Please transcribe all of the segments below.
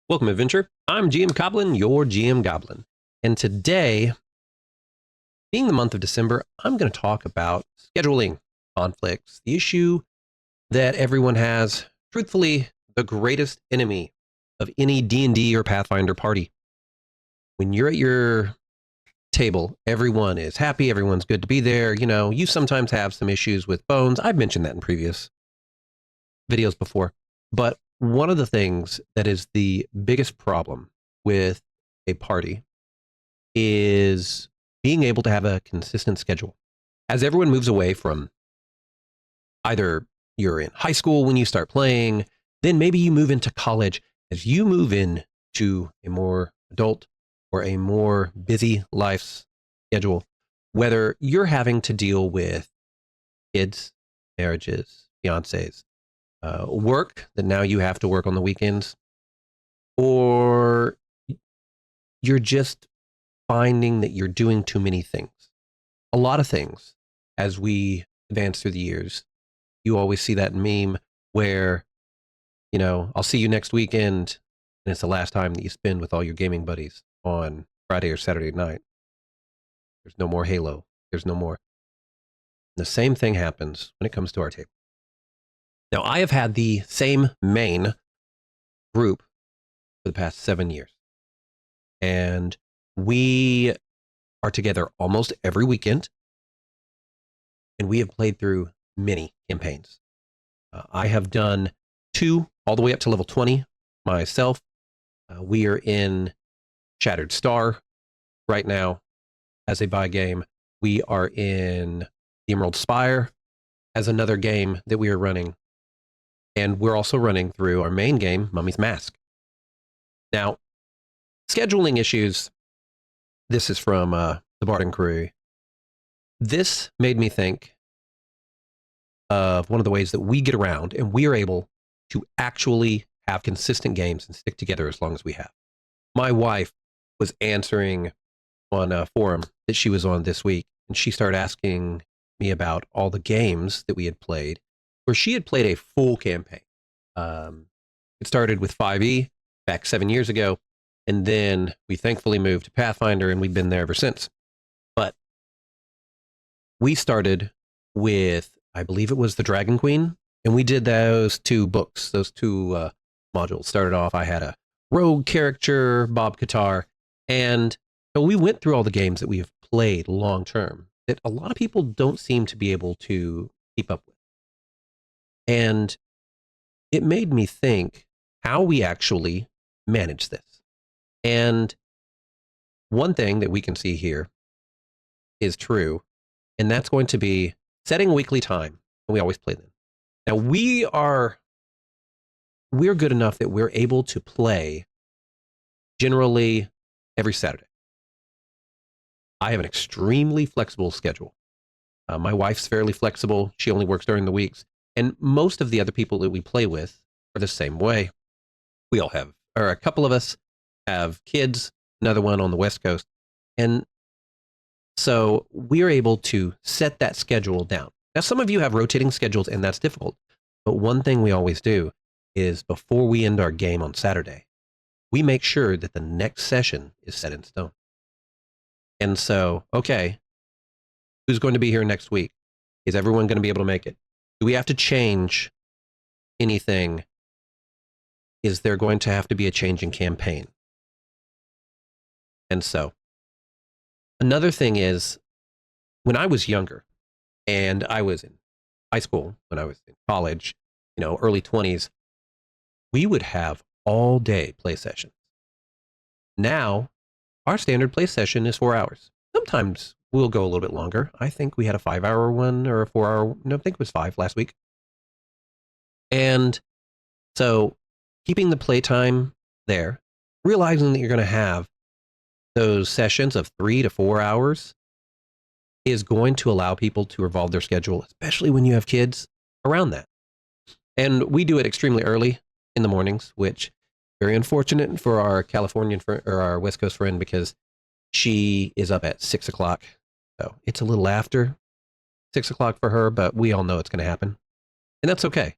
Welcome, Adventure. I'm GM Goblin, your GM Goblin. And today, being the month of December, I'm going to talk about scheduling conflicts, the issue that everyone has. Truthfully, the greatest enemy of any D&D or Pathfinder party. When you're at your table, everyone is happy, everyone's good to be there. You know, you sometimes have some issues with bones. I've mentioned that in previous videos before. But one of the things that is the biggest problem with a party is being able to have a consistent schedule. As everyone moves away from either you're in high school when you start playing, then maybe you move into college. As you move into a more adult or a more busy life schedule, whether you're having to deal with kids, marriages, fiancés, work that now you have to work on the weekends, or you're just finding that you're doing too many things. A lot of things as we advance through the years. You always see that meme where, you know, I'll see you next weekend, and it's the last time that you spend with all your gaming buddies on Friday or Saturday night. There's no more Halo. There's no more. The same thing happens when it comes to our table. Now, I have had the same main group for the past 7 years. And we are together almost every weekend. And we have played through many campaigns. I have done 2 all the way up to level 20 myself. We are in Shattered Star right now as a buy game. We are in the Emerald Spire as another game that we are running. And we're also running through our main game, Mummy's Mask. Now, scheduling issues, this is from the Bard Inquiry. This made me think of one of the ways that we get around and we are able to actually have consistent games and stick together as long as we have. My wife was answering on a forum that she was on this week, and she started asking me about all the games that we had played, where she had played a full campaign. It started with 5e back 7 years ago, and then we thankfully moved to Pathfinder, and we've been there ever since. But we started with, I believe it was the Dragon Queen, and we did those 2 books, those 2 modules. Started off, I had a rogue character, Bob Catar, and so we went through all the games that we have played long term that a lot of people don't seem to be able to keep up with. And it made me think how we actually manage this. And one thing that we can see here is true, and that's going to be setting weekly time, and we always play them. Now we're good enough that we're able to play generally every Saturday. I have an extremely flexible schedule. My wife's fairly flexible. She only works during the weeks. And most of the other people that we play with are the same way. We all have, or a couple of us have kids, another one on the West Coast. And so we're able to set that schedule down. Now, some of you have rotating schedules, and that's difficult. But one thing we always do is before we end our game on Saturday, we make sure that the next session is set in stone. And so, okay, who's going to be here next week? Is everyone going to be able to make it? Do we have to change anything? Is there going to have to be a change in campaign? And so, another thing is, when I was younger, and I was in high school, when I was in college, you know, early 20s, we would have all day play sessions. Now, our standard play session is 4 hours. Sometimes we'll go a little bit longer. I think we had a 5-hour one or a 4-hour. No, I think it was 5 last week. And so keeping the playtime there, realizing that you're going to have those sessions of 3 to 4 hours is going to allow people to revolve their schedule, especially when you have kids, around that. And we do it extremely early in the mornings, which very unfortunate for our Californian friend, or our West Coast friend, because she is up at 6 o'clock. So it's a little after 6 o'clock for her, but we all know it's going to happen. And that's okay,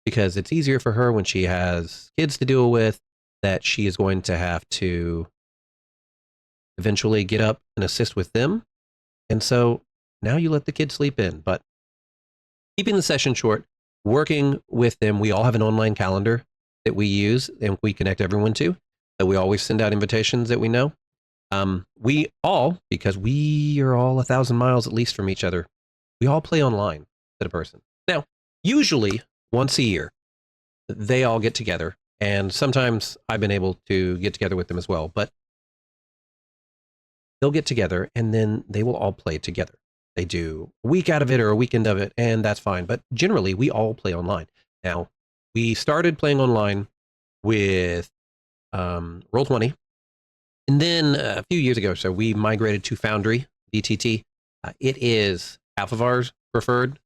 because it's easier for her when she has kids to deal with. that she is going to have to eventually get up and assist with them. And so now you let the kids sleep in. But keeping the session short, working with them, we all have an online calendar that we use and we connect everyone to. So we always send out invitations that we know. We all, because we are all 1,000 miles at least from each other, we all play online to the person. Now, usually once a year, they all get together. And sometimes I've been able to get together with them as well. But they'll get together and then they will all play together. They do a week out of it or a weekend of it, and that's fine. But generally, we all play online. Now, we started playing online with Roll20. And then a few years ago, so we migrated to Foundry, VTT. It is half of ours preferred.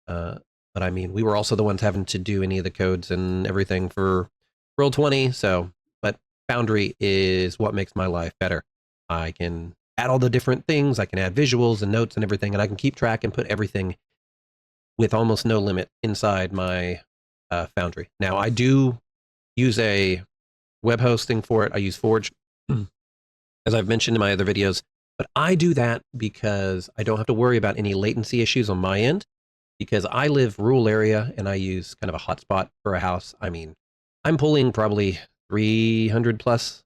But I mean, we were also the ones having to do any of the codes and everything for Roll20. So, but Foundry is what makes my life better. I can add all the different things. I can add visuals and notes and everything, and I can keep track and put everything with almost no limit inside my Foundry. Now, I do use a web hosting for it. I use Forge, as I've mentioned in my other videos, but I do that because I don't have to worry about any latency issues on my end, because I live rural area and I use kind of a hotspot for a house. I mean, I'm pulling probably 300 plus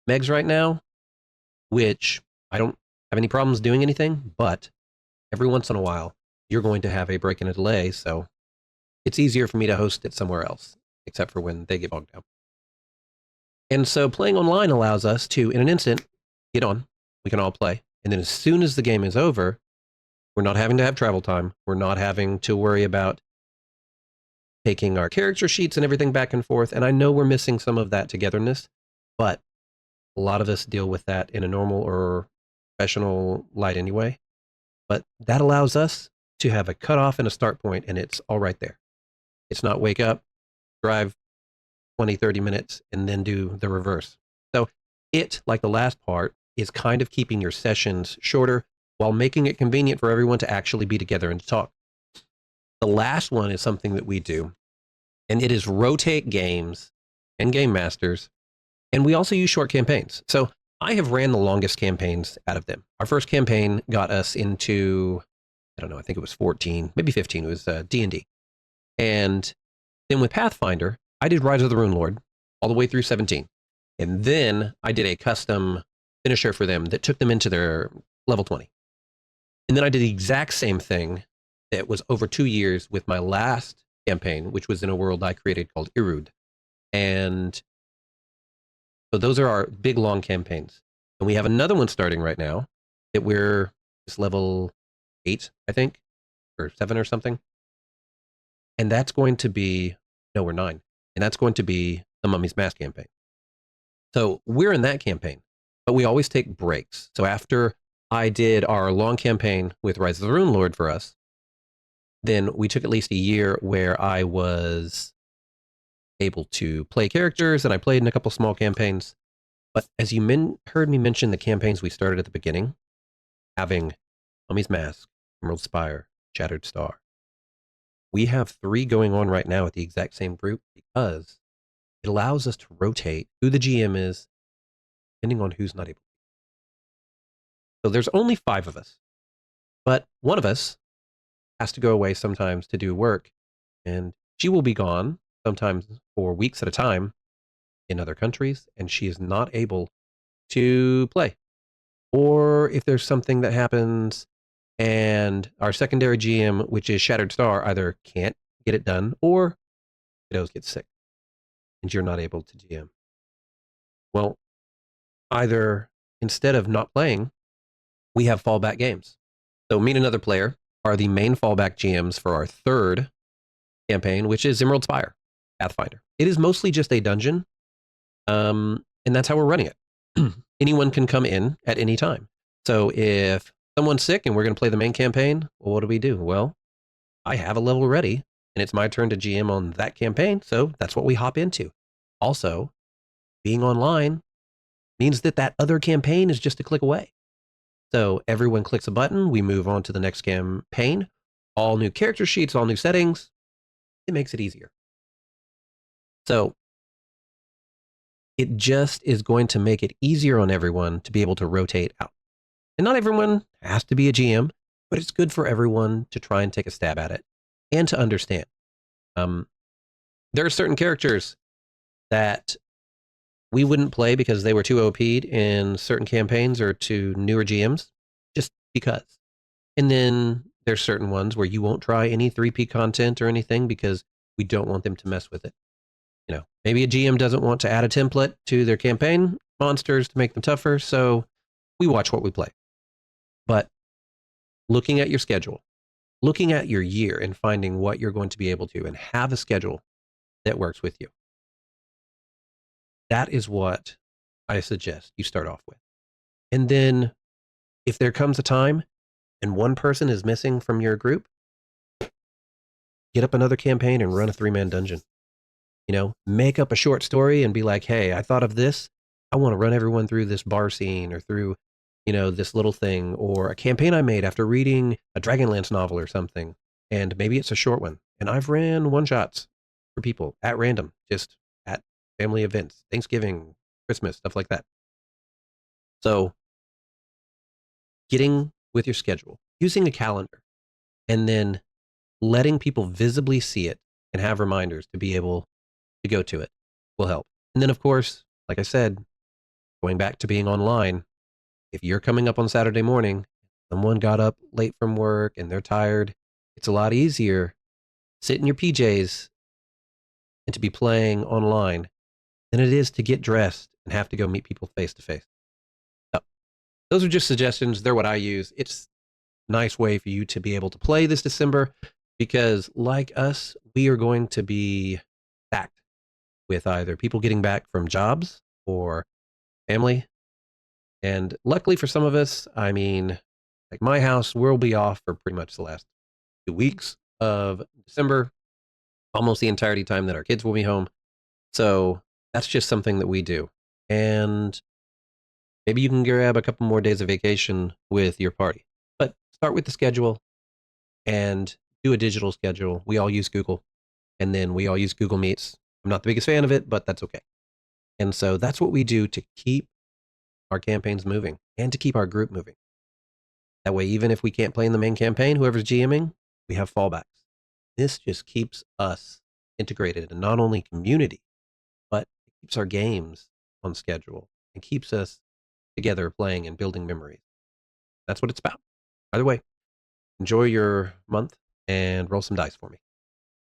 megs right now, which I don't have any problems doing anything, but every once in a while, you're going to have a break and a delay, so it's easier for me to host it somewhere else, except for when they get bogged down. And so playing online allows us to, in an instant, get on. We can all play. And then as soon as the game is over, we're not having to have travel time. We're not having to worry about taking our character sheets and everything back and forth. And I know we're missing some of that togetherness, but a lot of us deal with that in a normal or professional light anyway. But that allows us to have a cutoff and a start point, and it's all right there. It's not wake up, drive 20, 30 minutes, and then do the reverse. So it, like the last part, is kind of keeping your sessions shorter while making it convenient for everyone to actually be together and talk. The last one is something that we do, and it is rotate games and game masters. And we also use short campaigns. So I have ran the longest campaigns out of them. Our first campaign got us into, I don't know, I think it was 14, maybe 15. It was D&D. And then with Pathfinder, I did Rise of the Rune Lord all the way through 17. And then I did a custom finisher for them that took them into their level 20. And then I did the exact same thing that was over 2 years with my last campaign, which was in a world I created called Irud. And so those are our big, long campaigns. And we have another one starting right now that we're just level 8, I think, or 7 or something. And that's going to be, no, we're 9. And that's going to be the Mummy's Mask campaign. So we're in that campaign, but we always take breaks. So after I did our long campaign with Rise of the Rune Lord for us, then we took at least a year where I was able to play characters, and I played in a couple small campaigns. But as you heard me mention the campaigns we started at the beginning, having Mummy's Mask, Emerald Spire, Shattered Star, we have 3 going on right now with the exact same group because it allows us to rotate who the GM is, depending on who's not able. So there's only 5 of us, but one of us has to go away sometimes to do work, and she will be gone sometimes for weeks at a time in other countries, and she is not able to play. Or if there's something that happens and our secondary GM, which is Shattered Star, either can't get it done or kiddos get sick and you're not able to GM. Well, either instead of not playing, we have fallback games. So me and another player are the main fallback GMs for our 3rd campaign, which is Emerald Spire, Pathfinder. It is mostly just a dungeon, and that's how we're running it. Anyone can come in at any time. So if someone's sick and we're going to play the main campaign, well, what do? Well, I have a level ready, and it's my turn to GM on that campaign, so that's what we hop into. Also, being online means that that other campaign is just a click away. So everyone clicks a button, we move on to the next campaign, all new character sheets, all new settings. It makes it easier. So It just is going to make it easier on everyone to be able to rotate out. And not everyone has to be a GM, but it's good for everyone to try and take a stab at it and to understand. Um, there are certain characters that we wouldn't play because they were too OP'd in certain campaigns or to newer GMs, just because. And then there's certain ones where you won't try any 3P content or anything because we don't want them to mess with it. Maybe a GM doesn't want to add a template to their campaign monsters to make them tougher, so we watch what we play. But looking at your schedule, looking at your year and finding what you're going to be able to and have a schedule that works with you. That is what I suggest you start off with. And then if there comes a time and one person is missing from your group, get up another campaign and run a 3-man dungeon. Make up a short story and be like, hey, I thought of this. I want to run everyone through this bar scene or through, this little thing, or a campaign I made after reading a Dragonlance novel or something. And maybe it's a short one. And I've ran one shots for people at random, just at family events, Thanksgiving, Christmas, stuff like that. So getting with your schedule, using a calendar, and then letting people visibly see it and have reminders to be able to go to it will help. And then, of course, like I said, going back to being online, if you're coming up on Saturday morning, someone got up late from work and they're tired, it's a lot easier sit in your PJs and to be playing online than it is to get dressed and have to go meet people face to face. So, those are just suggestions. They're what I use. It's a nice way for you to be able to play this December because, like us, we are going to be stacked with either people getting back from jobs or family. And luckily for some of us, like my house, we'll be off for pretty much the last 2 weeks of December, almost the entirety time that our kids will be home. So that's just something that we do. And maybe you can grab a couple more days of vacation with your party. But start with the schedule and do a digital schedule. We all use Google, and then we all use Google Meets. I'm not the biggest fan of it, but that's okay. And so that's what we do to keep our campaigns moving and to keep our group moving. That way, even if we can't play in the main campaign, whoever's GMing, we have fallbacks. This just keeps us integrated in not only community, but it keeps our games on schedule and keeps us together playing and building memories. That's what it's about. Either way, enjoy your month and roll some dice for me.